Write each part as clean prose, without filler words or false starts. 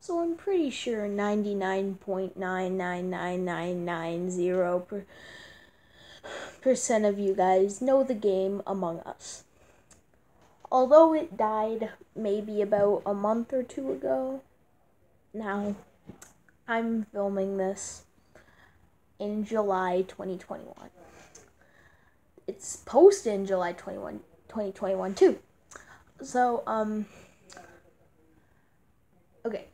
So I'm pretty sure 99.99999% of you guys know the game Among Us. Although it died maybe about a month or two ago, now I'm filming this in July 2021. It's posted in July 2021 too. So, okay.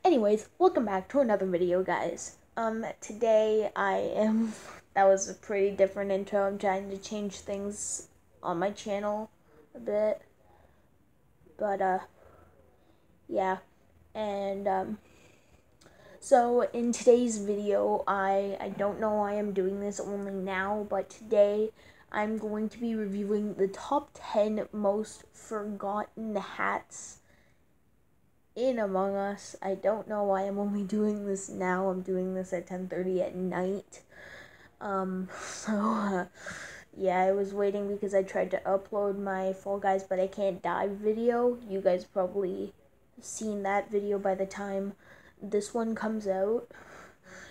Anyways, welcome back to another video, guys. Today that was a pretty different intro. I'm trying to change things on my channel a bit. But, yeah. And, so in today's video, I don't know why I'm doing this only now, but today I'm going to be reviewing the top 10 most forgotten hats in Among Us. I don't know why I'm only doing this now. I'm doing this at 10:30 at night. Yeah, I was waiting because I tried to upload my Fall Guys But I Can't Die video. You guys probably seen that video by the time this one comes out,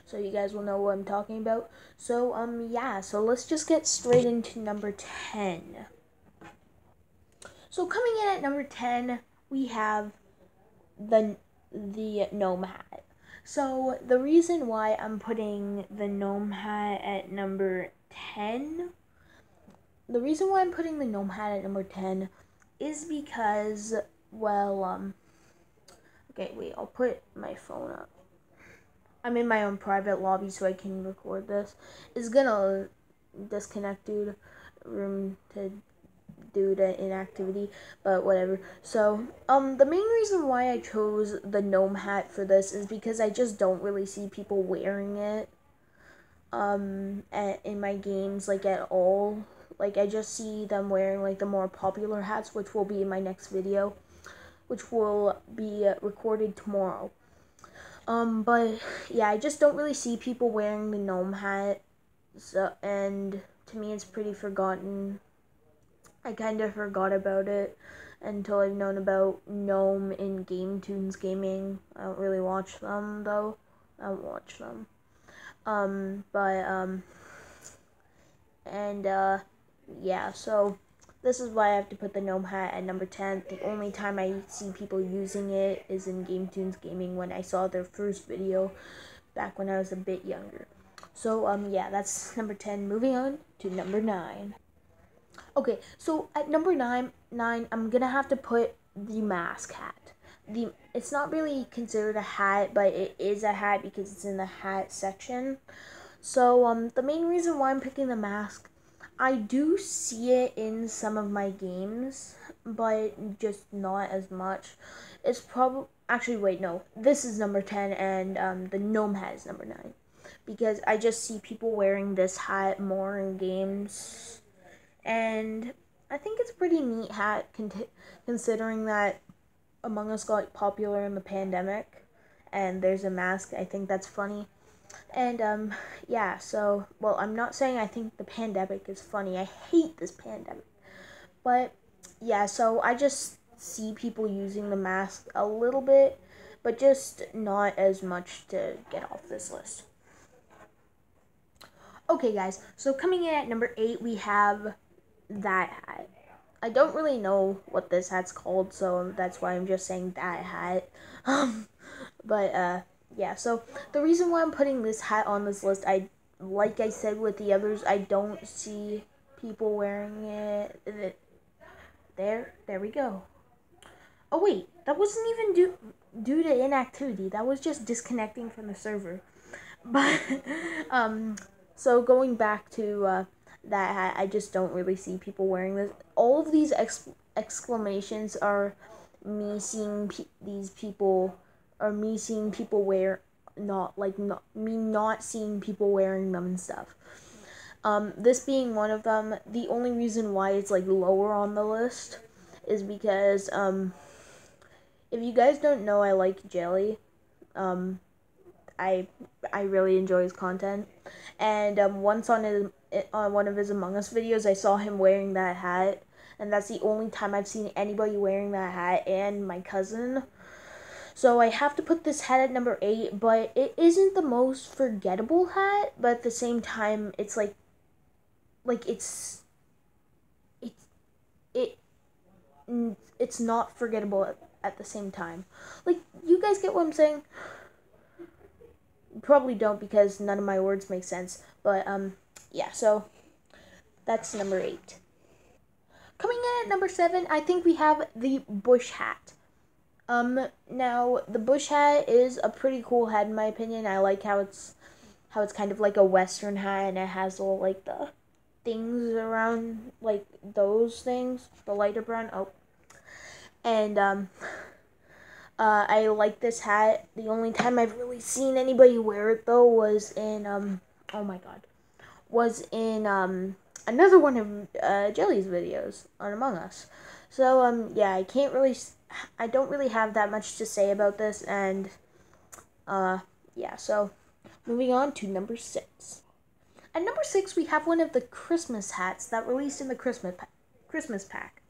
so you guys will know what I'm talking about. So, yeah, so let's just get straight into number 10. So coming in at number 10, we have the gnome hat. So the reason why I'm putting the gnome hat at number 10, is because, well, okay, wait, I'll put my phone up. I'm in my own private lobby so I can record this. It's gonna disconnect room to due to inactivity, but whatever. So, the main reason why I chose the gnome hat for this is because I just don't really see people wearing it, in my games, like, at all. Like, I just see them wearing, like, the more popular hats, which will be in my next video, which will be recorded tomorrow. But, yeah, I just don't really see people wearing the gnome hat, so, and to me it's pretty forgotten. I kind of forgot about it until I've known about Gnome in Game Tunes Gaming. I don't really watch them, though. I don't watch them. Yeah, so this is why I have to put the Gnome hat at number 10. The only time I see people using it is in Game Tunes Gaming when I saw their first video back when I was a bit younger. So, yeah, that's number 10. Moving on to number 9. Okay, so at number nine, I'm gonna have to put the mask hat. It's not really considered a hat, but it is a hat because it's in the hat section. So, the main reason why I'm picking the mask, I do see it in some of my games, but just not as much. It's probably, actually, wait, no, this is number 10, and, the gnome hat is number 9. Because I just see people wearing this hat more in games. And I think it's a pretty neat hat, considering that Among Us got popular in the pandemic, and there's a mask. I think that's funny. And, yeah, so, well, I'm not saying I think the pandemic is funny. I hate this pandemic. But, yeah, so I just see people using the mask a little bit, but just not as much to get off this list. Okay, guys, so coming in at number 8, we have that hat. I don't really know what this hat's called, so that's why I'm just saying that hat. Yeah, so the reason why I'm putting this hat on this list, like I said with the others, I don't see people wearing it. There we go. Oh wait, that wasn't even due to inactivity. That was just disconnecting from the server. But, so going back to, that hat, I just don't really see people wearing this. All of these exclamations are me seeing these people, or me seeing people wear, me not seeing people wearing them and stuff. This being one of them. The only reason why it's, like, lower on the list is because, if you guys don't know, I like Jelly. I really enjoy his content, and once on one of his Among Us videos, I saw him wearing that hat, and that's the only time I've seen anybody wearing that hat, and my cousin. So I have to put this hat at number 8, but it isn't the most forgettable hat, but at the same time it's like it's it it's not forgettable at the same time. Like, you guys get what I'm saying? Probably don't, because none of my words make sense. But yeah, so that's number 8. Coming in at number 7, I think we have the bush hat. Now the bush hat is a pretty cool hat in my opinion. I like how it's kind of like a western hat, and it has all like the things around, like those things, the lighter brown. Oh, and I like this hat. The only time I've really seen anybody wear it though was in oh my god, was in another one of Jelly's videos on Among Us. So yeah, I don't really have that much to say about this, and yeah, so moving on to number 6. At number 6, we have one of the Christmas hats that released in the Christmas pack.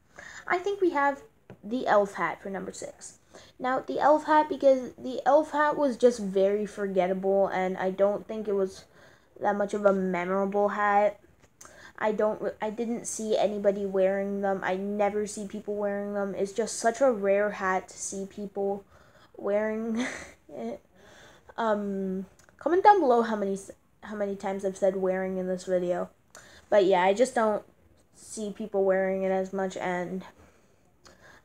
I think we have the elf hat for number 6. Now, the elf hat, because the elf hat was just very forgettable, and I don't think it was that much of a memorable hat. I didn't see anybody wearing them. I never see people wearing them. It's just such a rare hat to see people wearing it. Comment down below how many times I've said wearing in this video. But yeah, I just don't see people wearing it as much, and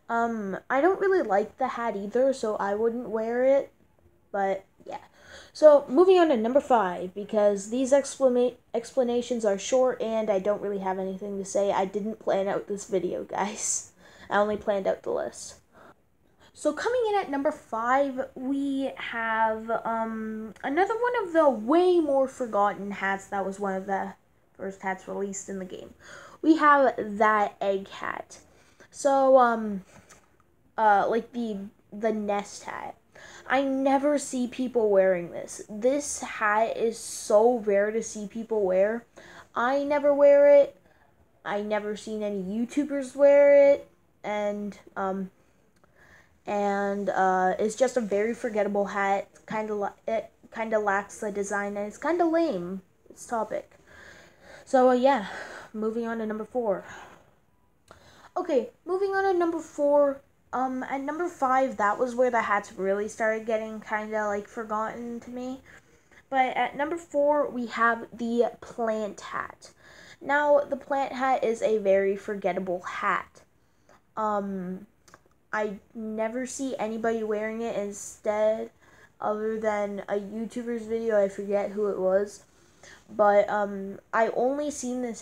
I don't really like the hat either, so I wouldn't wear it. But yeah. So moving on to number 5, because these explanations are short and I don't really have anything to say. I didn't plan out this video, guys. I only planned out the list. So coming in at number 5, we have another one of the way more forgotten hats that was one of the first hats released in the game. We have that egg hat. So like the nest hat. I never see people wearing this. This hat is so rare to see people wear. I never wear it. I never seen any YouTubers wear it, and it's just a very forgettable hat. It kind of lacks the design, and it's kind of lame. It's topic. So yeah, moving on to number 4. Okay, moving on to number 4. At number 5, that was where the hats really started getting kind of like forgotten to me. But at number 4, we have the plant hat. Now, the plant hat is a very forgettable hat. I never see anybody wearing it instead, other than a YouTuber's video. I forget who it was, but I only seen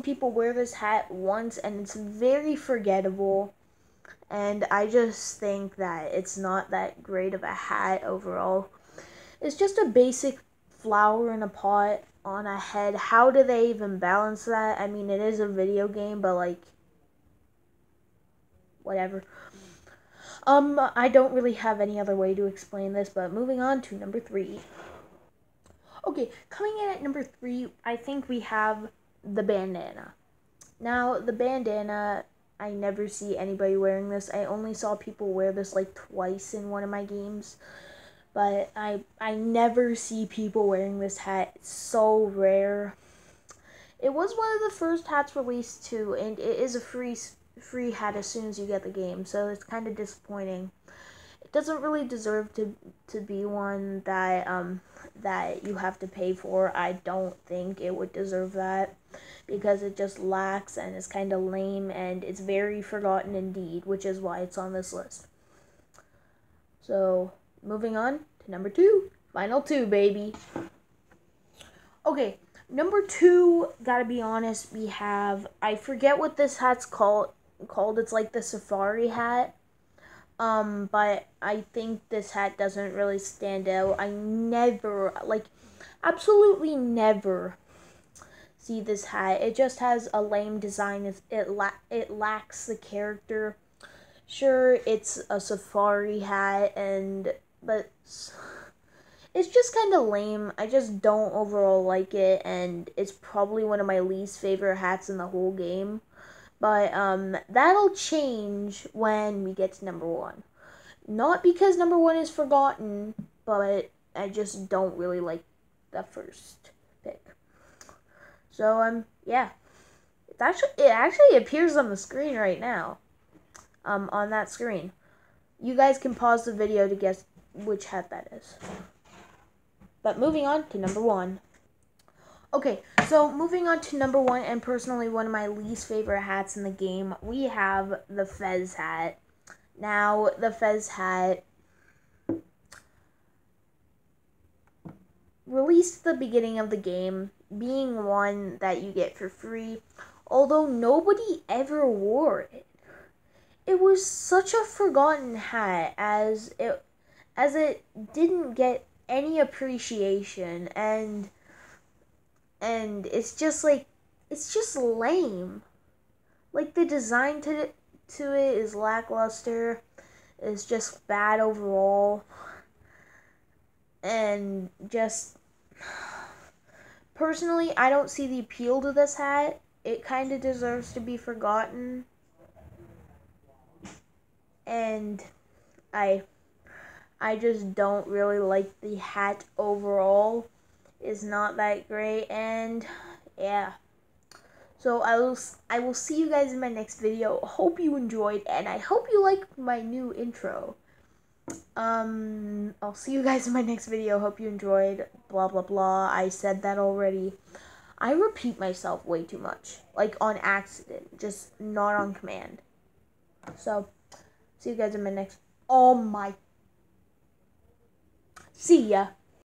people wear this hat once, and it's very forgettable. And I just think that it's not that great of a hat overall. It's just a basic flower in a pot on a head. How do they even balance that? I mean, it is a video game, but like, whatever. I don't really have any other way to explain this, but moving on to number 3. Okay, coming in at number 3, I think we have the bandana. Now, the bandana, I never see anybody wearing this. I only saw people wear this like twice in one of my games. But I never see people wearing this hat. It's so rare. It was one of the first hats released too, and it is a free hat as soon as you get the game, so it's kind of disappointing. It doesn't really deserve to be one that that you have to pay for. I don't think it would deserve that, because it just lacks and is kind of lame, and it's very forgotten indeed, which is why it's on this list. So moving on to number 2, final 2, baby. Okay, number 2, gotta be honest, we have, I forget what this hat's called. It's like the safari hat. But I think this hat doesn't really stand out. I never, like, absolutely never see this hat. It just has a lame design. It lacks the character. Sure, it's a safari hat, but it's just kind of lame. I just don't overall like it, and it's probably one of my least favorite hats in the whole game. But that'll change when we get to number 1. Not because number 1 is forgotten, but I just don't really like the first pick. So yeah, it actually appears on the screen right now. On that screen, you guys can pause the video to guess which hat that is. But moving on to number 1. Okay, so moving on to number 1, and personally one of my least favorite hats in the game, we have the Fez hat. Now, the Fez hat released at the beginning of the game, being one that you get for free, although nobody ever wore it. It was such a forgotten hat as it didn't get any appreciation, and it's just lame. Like, the design to it is lackluster. It's just bad overall. And just, personally, I don't see the appeal to this hat. It kind of deserves to be forgotten. And I just don't really like the hat overall. It's not that great, and yeah. So I will see you guys in my next video. Hope you enjoyed, and I hope you like my new intro. I'll see you guys in my next video. Hope you enjoyed. Blah blah blah. I said that already. I repeat myself way too much, like on accident, just not on command. So, see you guys in my next. Oh my. See ya.